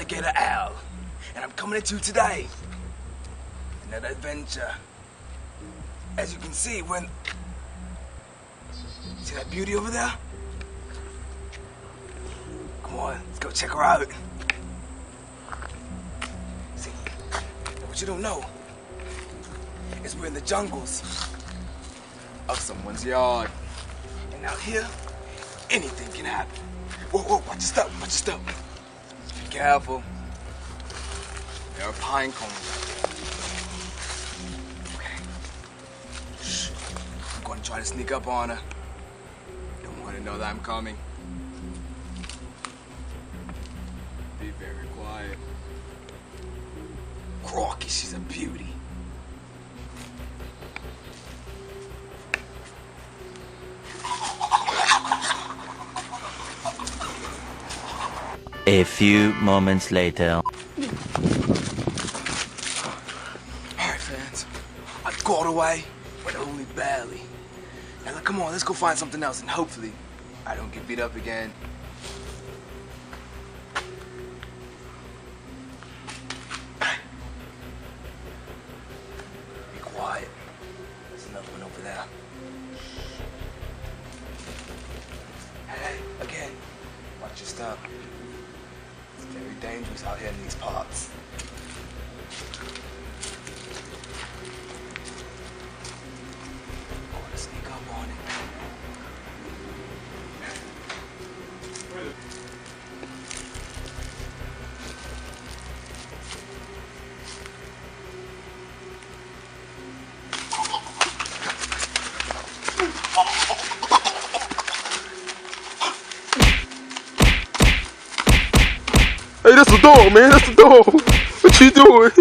Alligator Al, and I'm coming at you today. Another adventure. As you can see, see that beauty over there? Come on, let's go check her out. See, what you don't know is we're in the jungles of someone's yard. And out here, anything can happen. Whoa, whoa, watch your step, watch your step. Be careful. There are pine cones out there. Okay. Shh. I'm going to try to sneak up on her. Don't want to know that I'm coming. Be very quiet. Crocky, she's a beauty. A few moments later. Alright, fans. I got away, but only barely. Now, look, come on, let's go find something else, and hopefully, I don't get beat up again. Be quiet. There's another one over there. Hey, again, watch your step. It's very dangerous out here in these parts. I'm gonna sneak up on it. Hey, that's the dog, man. That's the dog. What you doing?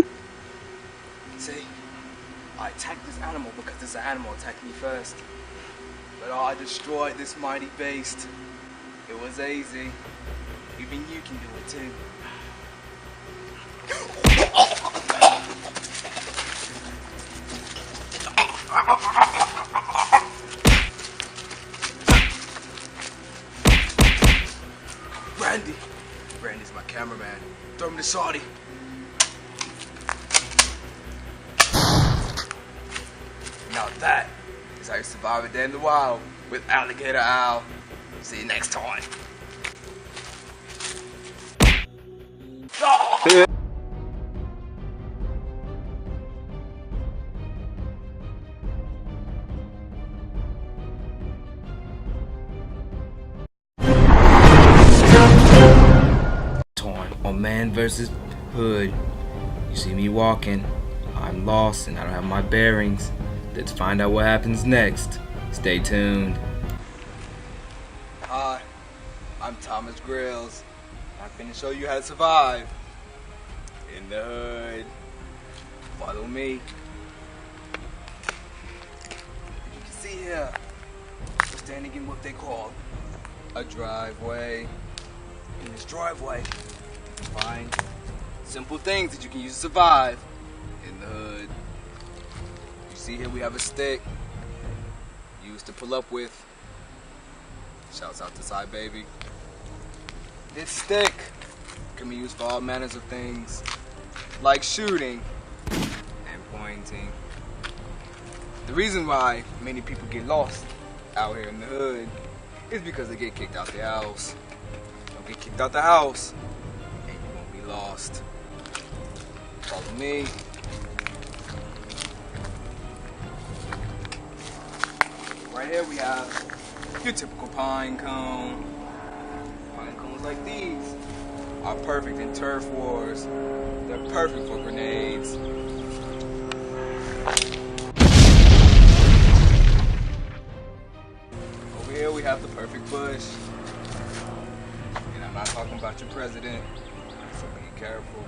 See, I attacked this animal because this animal attacked me first. But I destroyed this mighty beast. It was easy. Even you can do it too. Randy's my cameraman. Throw him to Saudi. Now that is how you survive a day in the wild with Alligator Al. See you next time. On Man vs. Hood. You see me walking. I'm lost and I don't have my bearings. Let's find out what happens next. Stay tuned. Hi, I'm Thomas Grills. I'm finna show you how to survive in the hood. Follow me. You can see here, we're standing in what they call a driveway. In this driveway, find simple things that you can use to survive in the hood. You see here we have a stick used to pull up with. Shouts out to Side Baby. This stick can be used for all manners of things, like shooting and pointing. The reason why many people get lost out here in the hood is because they get kicked out their house. Don't get kicked out the house, and you won't be lost. Follow me. Right here we have your typical pine cone. Pine cones like these are perfect in turf wars. They're perfect for grenades. Over here we have the perfect bush. And I'm not talking about your president, so be careful.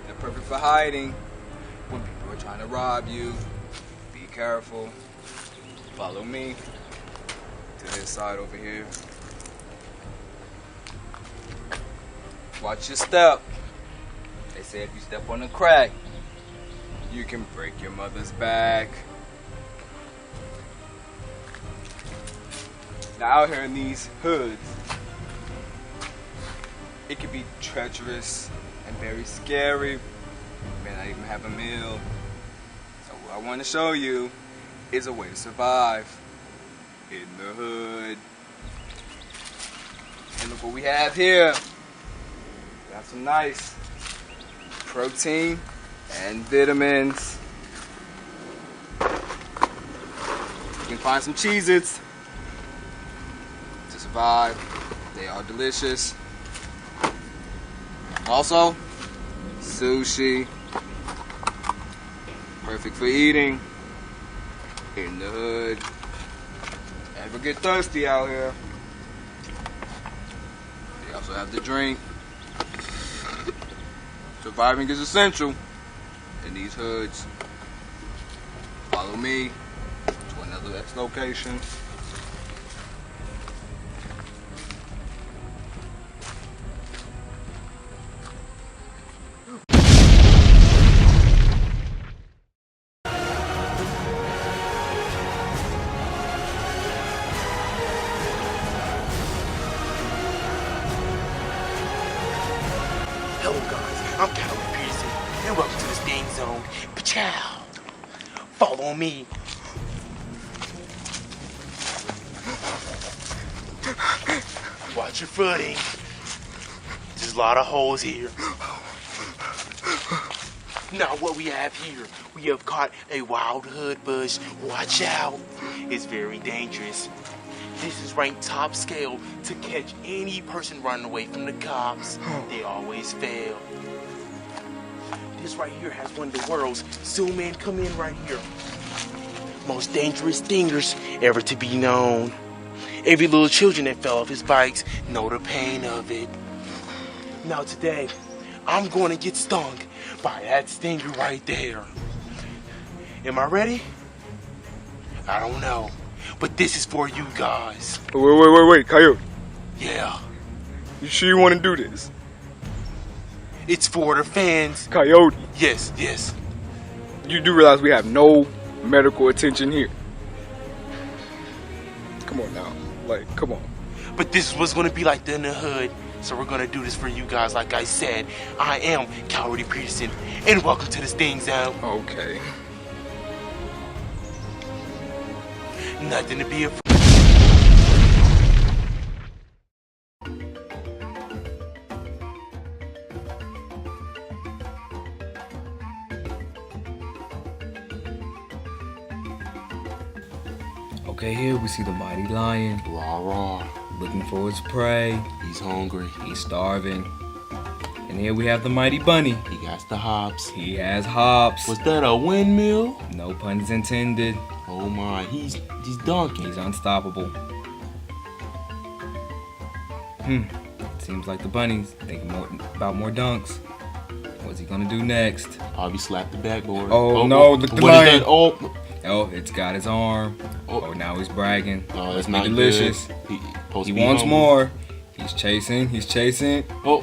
They're perfect for hiding when people are trying to rob you. Be careful. Follow me to this side over here. Watch your step. They say if you step on a crack, you can break your mother's back. Now out here in these hoods, it can be treacherous and very scary. You may not even have a meal. So what I want to show you is a way to survive in the hood. And look what we have here. We have some nice protein and vitamins. You can find some Cheez-Its to survive. They are delicious. Also, sushi. Perfect for eating in the hood. Ever get thirsty out here? They also have the drink. Surviving is essential in these hoods. Follow me to another next location. Hello guys, I'm Calvin Peterson, and welcome to the Sting Zone. Pachow! Follow me. Watch your footing. There's a lot of holes here. Now what we have here, we have caught a wild hood bush. Watch out, it's very dangerous. This is ranked top scale to catch any person running away from the cops. They always fail. This right here has one of the world's, zoom in, come in right here, most dangerous stingers ever to be known. Every little children that fell off his bikes know the pain of it. Now today, I'm going to get stung by that stinger right there. Am I ready? I don't know. But this is for you guys. Wait, Coyote. Yeah. You sure you want to do this? It's for the fans. Coyote, Yes, yes. you do realize we have no medical attention here. Come on now. Like, come on. But this is what's going to be like in the hood. So we're going to do this for you guys. Like I said, I am Calvin Peterson. And welcome to the Sting Zone. Okay. Nothing to be afraid. Okay, here we see the mighty lion Raw, raw. looking for his prey. He's hungry. He's starving. And here we have the mighty bunny. He got the hops. He has hops. Was that a windmill? No puns intended. Oh my, he's dunking. He's unstoppable. Seems like the bunny's thinking about more dunks. What's he gonna do next? Probably slap the backboard. Oh, no, look, the what is lion. that? Oh. Oh, it's got his arm. Oh, now he's bragging. Oh, that's Must be not delicious. good. He wants more. He's chasing. He's chasing. Oh.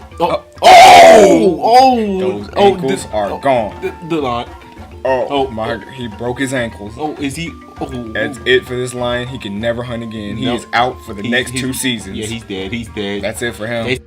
Those ankles are gone. The line. He broke his ankles. Oh, is he? Oh, That's it for this lion. He can never hunt again. He is out for the next 2 seasons. Yeah, he's dead. He's dead. That's it for him. They-